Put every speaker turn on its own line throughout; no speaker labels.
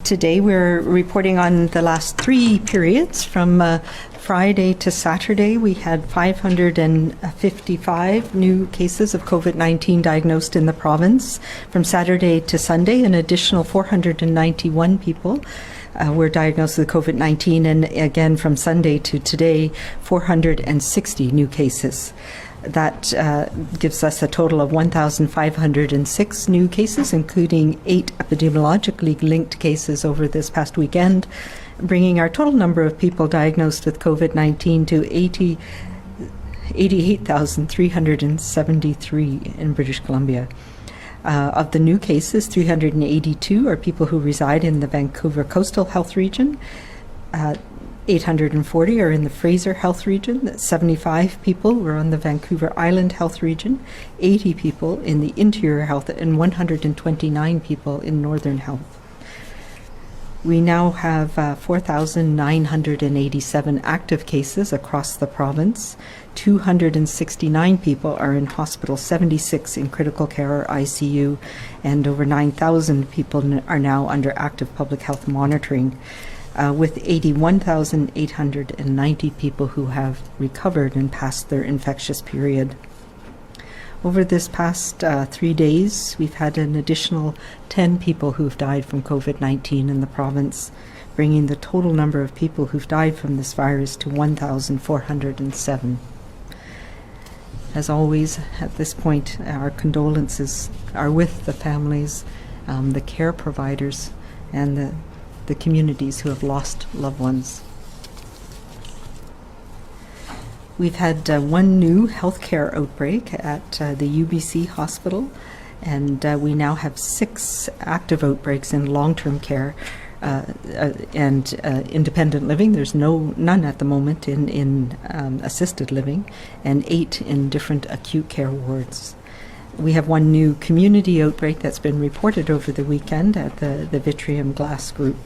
Today we're reporting on the last 3 periods. From Friday to Saturday, we had 555 new cases of COVID-19 diagnosed in the province. From Saturday to Sunday, an additional 491 people were diagnosed with COVID-19, and again from Sunday to today, 460 new cases. That gives us a total of 1,506 new cases, including 8 epidemiologically linked cases over this past weekend, bringing our total number of people diagnosed with COVID-19 to 88,373 in British Columbia. Of the new cases, 382 are people who reside in the Vancouver Coastal Health Region. 840 are in the Fraser Health Region, 75 people were on the Vancouver Island Health Region, 80 people in the Interior Health, and 129 people in Northern Health. We now have 4,987 active cases across the province. 269 people are in hospital, 76 in critical care or ICU, and over 9,000 people are now under active public health monitoring. With 81,890 people who have recovered and passed their infectious period. Over this past 3 days, we've had an additional 10 people who've died from COVID-19 in the province, bringing the total number of people who've died from this virus to 1,407. As always, at this point, our condolences are with the families, the care providers, and the communities who have lost loved ones. We've had 1 new healthcare outbreak at the UBC hospital, and we now have 6 active outbreaks in long-term care and independent living. There's none at the moment in assisted living, and 8 in different acute care wards. We have 1 new community outbreak that's been reported over the weekend at the Vitrium Glass Group.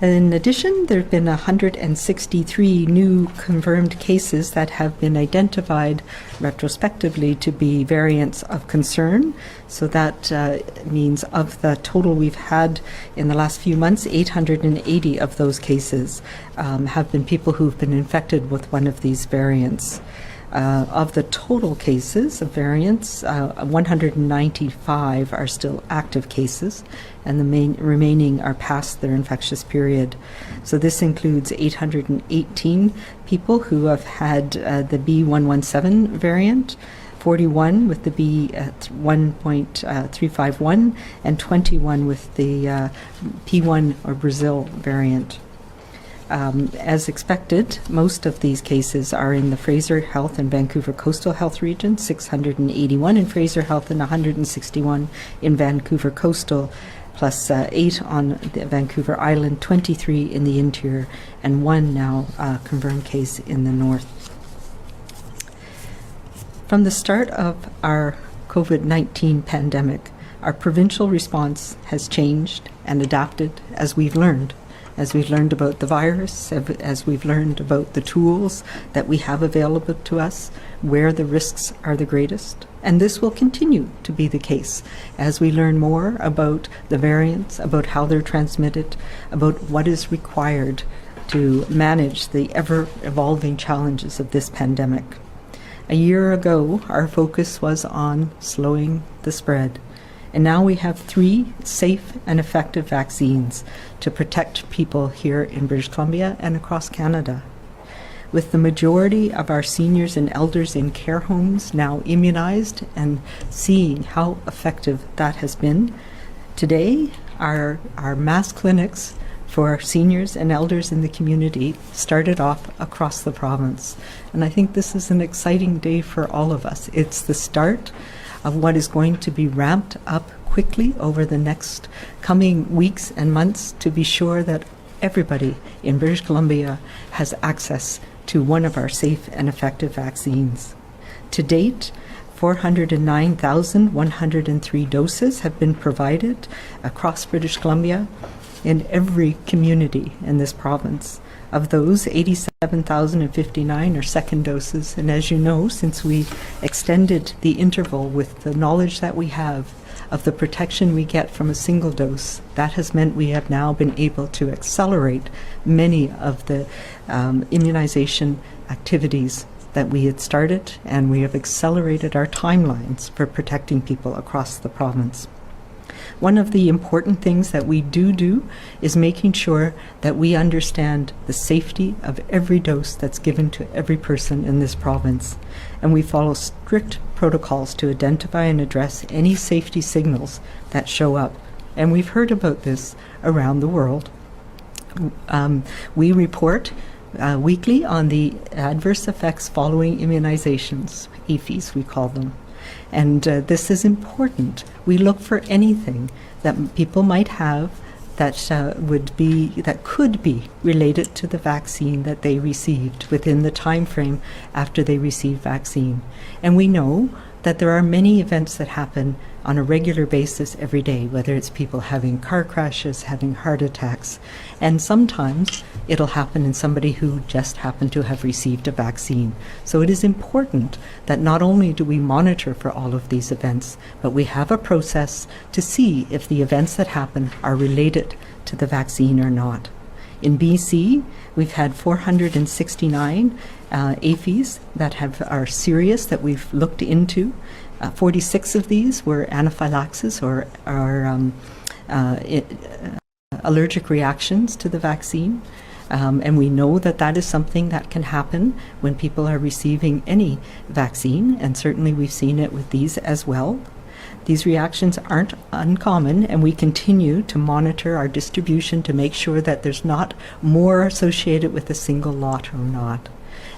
In addition, there have been 163 new confirmed cases that have been identified retrospectively to be variants of concern. So that means of the total we've had in the last few months, 880 of those cases have been people who've been infected with one of these variants. Of the total cases of variants, 195 are still active cases, and the remaining are past their infectious period. So this includes 818 people who have had the B117 variant, 41 with the B1.351, and 21 with the P1 or Brazil variant. As expected, most of these cases are in the Fraser Health and Vancouver Coastal Health Region, 681 in Fraser Health and 161 in Vancouver Coastal, plus 8 on the Vancouver Island, 23 in the interior, and 1 now confirmed case in the north. From the start of our COVID-19 pandemic, our provincial response has changed and adapted as we've learned. As we've learned about the virus, as we've learned about the tools that we have available to us, where the risks are the greatest. And this will continue to be the case as we learn more about the variants, about how they're transmitted, about what is required to manage the ever-evolving challenges of this pandemic. A year ago, our focus was on slowing the spread. And now we have 3 safe and effective vaccines to protect people here in British Columbia and across Canada. With the majority of our seniors and elders in care homes now immunized and seeing how effective that has been, today our mass clinics for our seniors and elders in the community started off across the province. And I think this is an exciting day for all of us. It's the start of what is going to be ramped up quickly over the next coming weeks and months to be sure that everybody in British Columbia has access to one of our safe and effective vaccines. To date, 409,103 doses have been provided across British Columbia in every community in this province. Of those, 87,059 are second doses, and as you know, since we extended the interval with the knowledge that we have of the protection we get from a single dose, that has meant we have now been able to accelerate many of the immunization activities that we had started, and we have accelerated our timelines for protecting people across the province. One of the important things that we do is making sure that we understand the safety of every dose that's given to every person in this province. And we follow strict protocols to identify and address any safety signals that show up. And we've heard about this around the world. We report weekly on the adverse effects following immunizations, AFIs we call them. And this is important. We look for anything that people might have that could be related to the vaccine that they received within the time frame after they received vaccine. And we know that there are many events that happen on a regular basis every day, whether it's people having car crashes, having heart attacks, and sometimes it'll happen in somebody who just happened to have received a vaccine. So it is important that not only do we monitor for all of these events, but we have a process to see if the events that happen are related to the vaccine or not. In BC, we've had 469 AFIs that are serious that we've looked into. 46 of these were anaphylaxis or allergic reactions to the vaccine. And we know that that is something that can happen when people are receiving any vaccine, and certainly we've seen it with these as well. These reactions aren't uncommon, and we continue to monitor our distribution to make sure that there's not more associated with a single lot or not.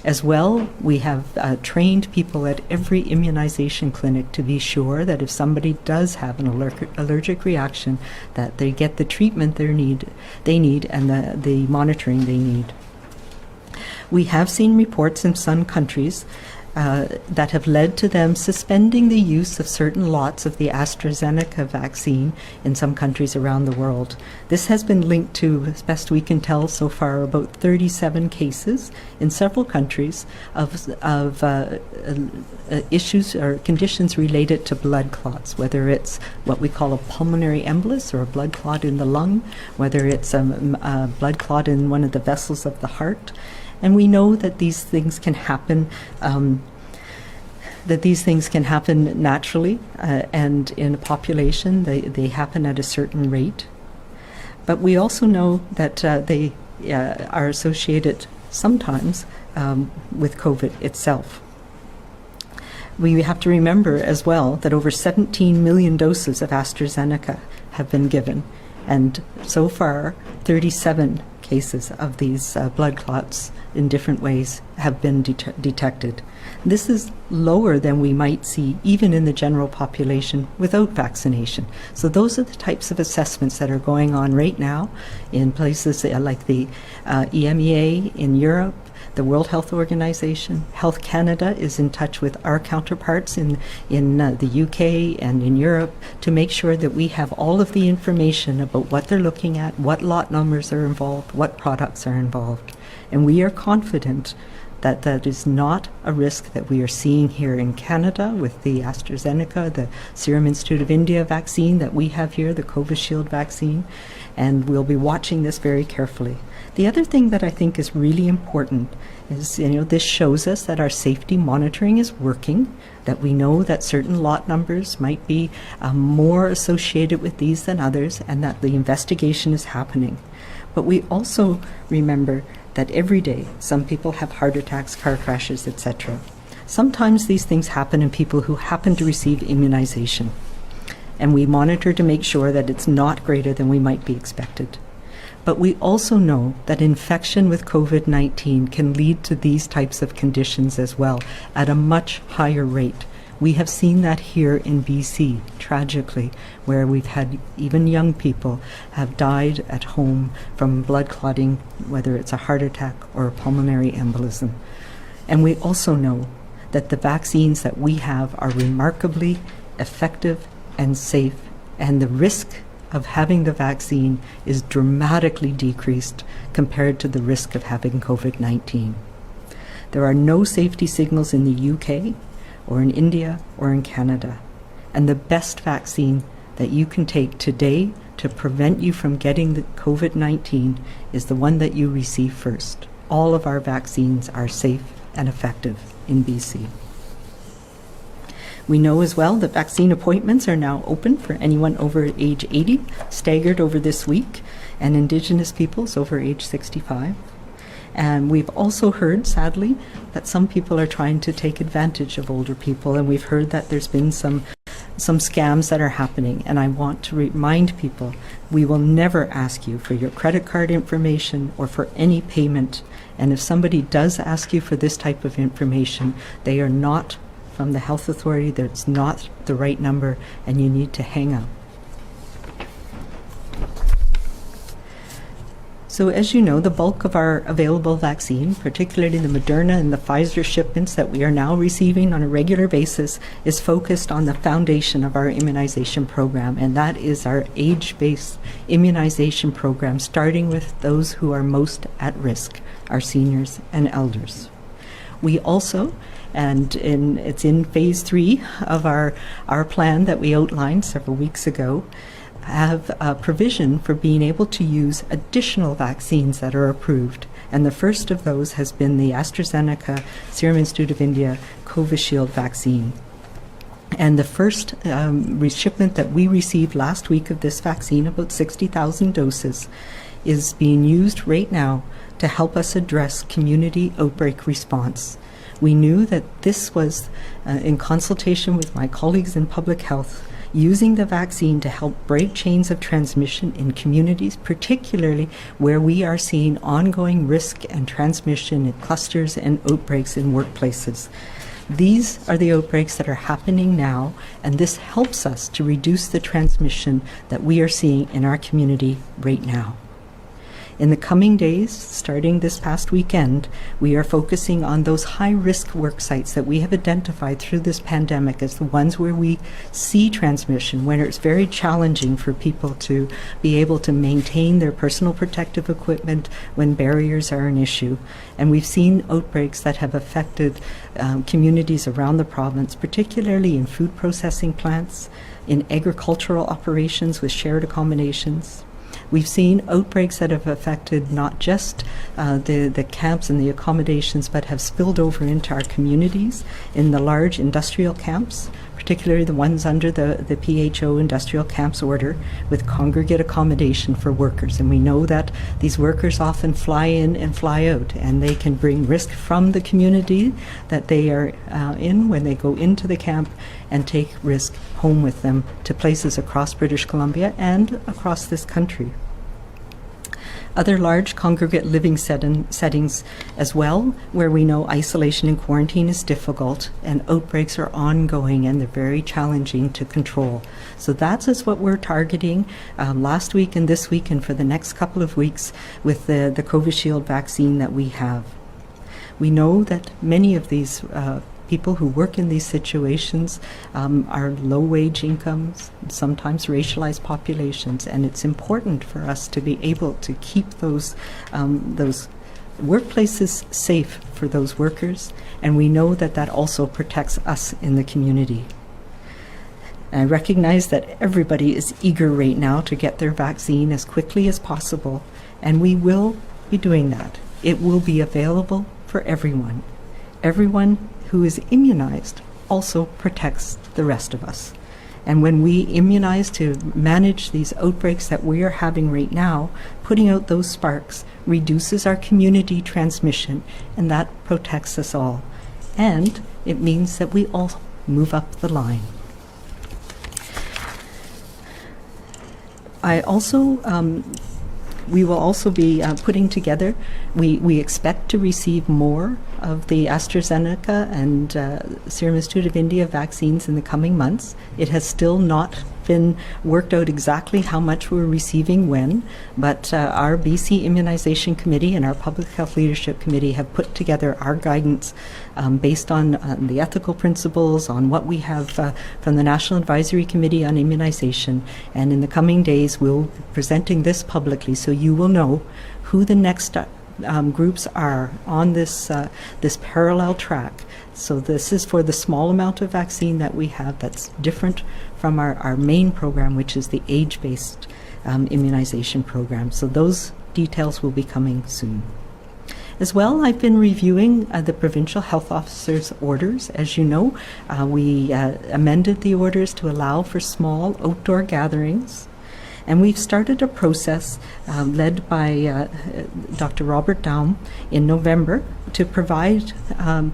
As well, we have trained people at every immunization clinic to be sure that if somebody does have an allergic reaction, that they get the treatment they need and the monitoring they need. We have seen reports in some countries that have led to them suspending the use of certain lots of the AstraZeneca vaccine in some countries around the world. This has been linked to, as best we can tell so far, about 37 cases in several countries of issues or conditions related to blood clots, whether it's what we call a pulmonary embolus or a blood clot in the lung, whether it's a blood clot in one of the vessels of the heart. And we know that these things can happen naturally, and in a population they happen at a certain rate. But we also know that they are associated sometimes with COVID itself. We have to remember as well that over 17 million doses of AstraZeneca have been given, and so far 37 cases of these blood clots in different ways have been detected. This is lower than we might see even in the general population without vaccination. So those are the types of assessments that are going on right now in places like the EMEA in Europe, the World Health Organization. Health Canada is in touch with our counterparts in the UK and in Europe to make sure that we have all of the information about what they're looking at, what lot numbers are involved, what products are involved. And we are confident that that is not a risk that we are seeing here in Canada with the AstraZeneca, the Serum Institute of India vaccine that we have here, the Covishield vaccine, and we'll be watching this very carefully. The other thing that I think is really important is, this shows us that our safety monitoring is working, that we know that certain lot numbers might be more associated with these than others, and that the investigation is happening. But we also remember that every day some people have heart attacks, car crashes, etc. Sometimes these things happen in people who happen to receive immunization, and we monitor to make sure that it's not greater than we might be expected. But we also know that infection with COVID-19 can lead to these types of conditions as well at a much higher rate. We have seen that here in BC, tragically, where we've had even young people have died at home from blood clotting, whether it's a heart attack or a pulmonary embolism. And we also know that the vaccines that we have are remarkably effective and safe, and the risk of having the vaccine is dramatically decreased compared to the risk of having COVID-19. There are no safety signals in the UK or in India or in Canada. And the best vaccine that you can take today to prevent you from getting the COVID-19 is the one that you receive first. All of our vaccines are safe and effective in BC. We know as well that vaccine appointments are now open for anyone over age 80, staggered over this week, and Indigenous peoples over age 65. And we've also heard, sadly, that some people are trying to take advantage of older people, and we've heard that there's been some scams that are happening. And I want to remind people, we will never ask you for your credit card information or for any payment. And if somebody does ask you for this type of information, they are not from the health authority. That's not the right number, and you need to hang up. So as you know, the bulk of our available vaccine, particularly the Moderna and the Pfizer shipments that we are now receiving on a regular basis, is focused on the foundation of our immunization program, and that is our age-based immunization program, starting with those who are most at risk, our seniors and elders. We also, it's in phase 3 of our plan that we outlined several weeks ago, have a provision for being able to use additional vaccines that are approved. And the first of those has been the AstraZeneca Serum Institute of India Covishield vaccine. And the first shipment that we received last week of this vaccine, about 60,000 doses, is being used right now to help us address community outbreak response. We knew that this was, in consultation with my colleagues in public health, using the vaccine to help break chains of transmission in communities, particularly where we are seeing ongoing risk and transmission in clusters and outbreaks in workplaces. These are the outbreaks that are happening now, and this helps us to reduce the transmission that we are seeing in our community right now. In the coming days, starting this past weekend, we are focusing on those high-risk work sites that we have identified through this pandemic as the ones where we see transmission, where it's very challenging for people to be able to maintain their personal protective equipment when barriers are an issue. And we've seen outbreaks that have affected communities around the province, particularly in food processing plants, in agricultural operations with shared accommodations. We've seen outbreaks that have affected not just the camps and the accommodations, but have spilled over into our communities in the large industrial camps, particularly the ones under the PHO industrial camps order with congregate accommodation for workers. And we know that these workers often fly in and fly out, and they can bring risk from the community that they are in when they go into the camp and take risk home with them to places across British Columbia and across this country. Other large congregate living settings as well, where we know isolation and quarantine is difficult and outbreaks are ongoing and they're very challenging to control. So that's what we're targeting last week and this week and for the next couple of weeks with the Covishield vaccine that we have. We know that many of these people who work in these situations are low-wage incomes, sometimes racialized populations, and it's important for us to be able to keep those workplaces safe for those workers, and we know that that also protects us in the community. And I recognize that everybody is eager right now to get their vaccine as quickly as possible, and we will be doing that. It will be available for everyone. Everyone who is immunized also protects the rest of us. And when we immunize to manage these outbreaks that we are having right now, putting out those sparks reduces our community transmission, and that protects us all. And it means that we all move up the line. We will also be putting together, we expect to receive more of the AstraZeneca and Serum Institute of India vaccines in the coming months. It has still not been worked out exactly how much we're receiving when, but our BC Immunization Committee and our Public Health Leadership Committee have put together our guidance based on the ethical principles, on what we have from the National Advisory Committee on Immunization, and in the coming days we'll be presenting this publicly so you will know who the next groups are on this parallel track. So this is for the small amount of vaccine that we have that's different from our main program, which is the age-based immunization program. So those details will be coming soon. As well, I've been reviewing the provincial health officers' orders. As you know, we amended the orders to allow for small outdoor gatherings. And we've started a process led by Dr. Robert Daum in November to provide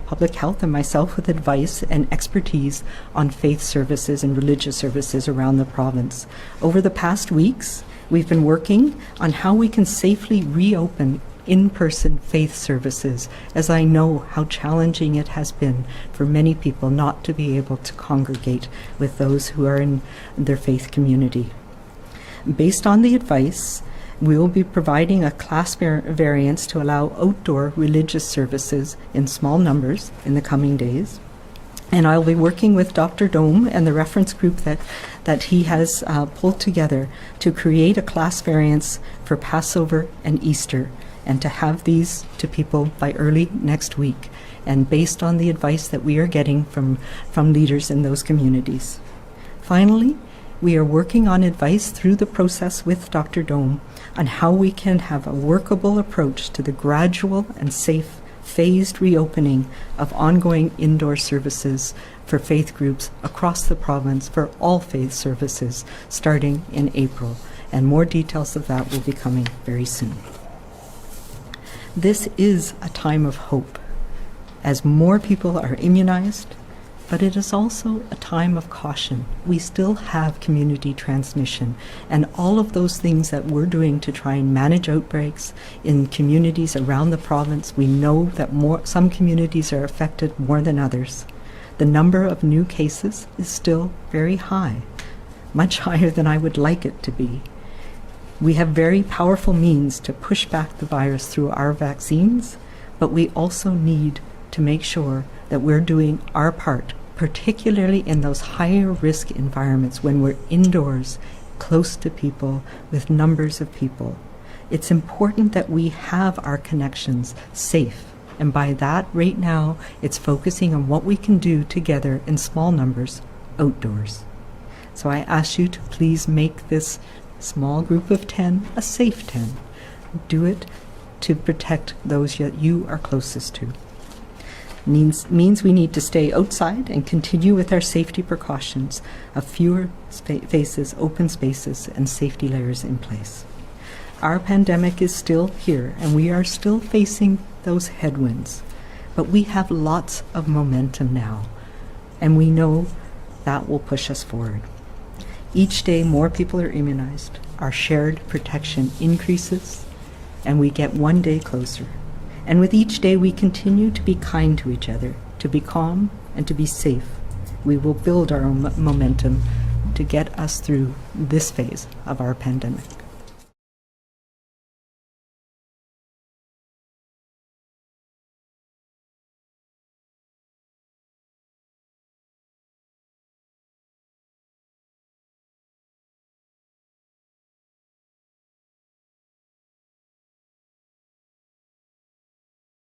public health and myself with advice and expertise on faith services and religious services around the province. Over the past weeks, we've been working on how we can safely reopen in-person faith services, as I know how challenging it has been for many people not to be able to congregate with those who are in their faith community. Based on the advice, we will be providing a class variance to allow outdoor religious services in small numbers in the coming days. And I'll be working with Dr. Daum and the reference group that he has pulled together to create a class variance for Passover and Easter, and to have these to people by early next week, and based on the advice that we are getting from leaders in those communities. Finally, we are working on advice through the process with Dr. Daum on how we can have a workable approach to the gradual and safe phased reopening of ongoing indoor services for faith groups across the province for all faith services starting in April. And more details of that will be coming very soon. This is a time of hope as more people are immunized, but it is also a time of caution. We still have community transmission, and all of those things that we're doing to try and manage outbreaks in communities around the province, we know that some communities are affected more than others. The number of new cases is still very high, much higher than I would like it to be. We have very powerful means to push back the virus through our vaccines, but we also need to make sure that we're doing our part, particularly in those higher risk environments when we're indoors, close to people, with numbers of people. It's important that we have our connections safe. And by that, right now, it's focusing on what we can do together in small numbers outdoors. So I ask you to please make this small group of 10 a safe 10. Do it to protect those that you are closest to. Means we need to stay outside and continue with our safety precautions of fewer faces, open spaces, and safety layers in place. Our pandemic is still here, and we are still facing those headwinds, but we have lots of momentum now, and we know that will push us forward. Each day more people are immunized, our shared protection increases, and we get one day closer. And with each day we continue to be kind to each other, to be calm and to be safe. We will build our own momentum to get us through this phase of our pandemic.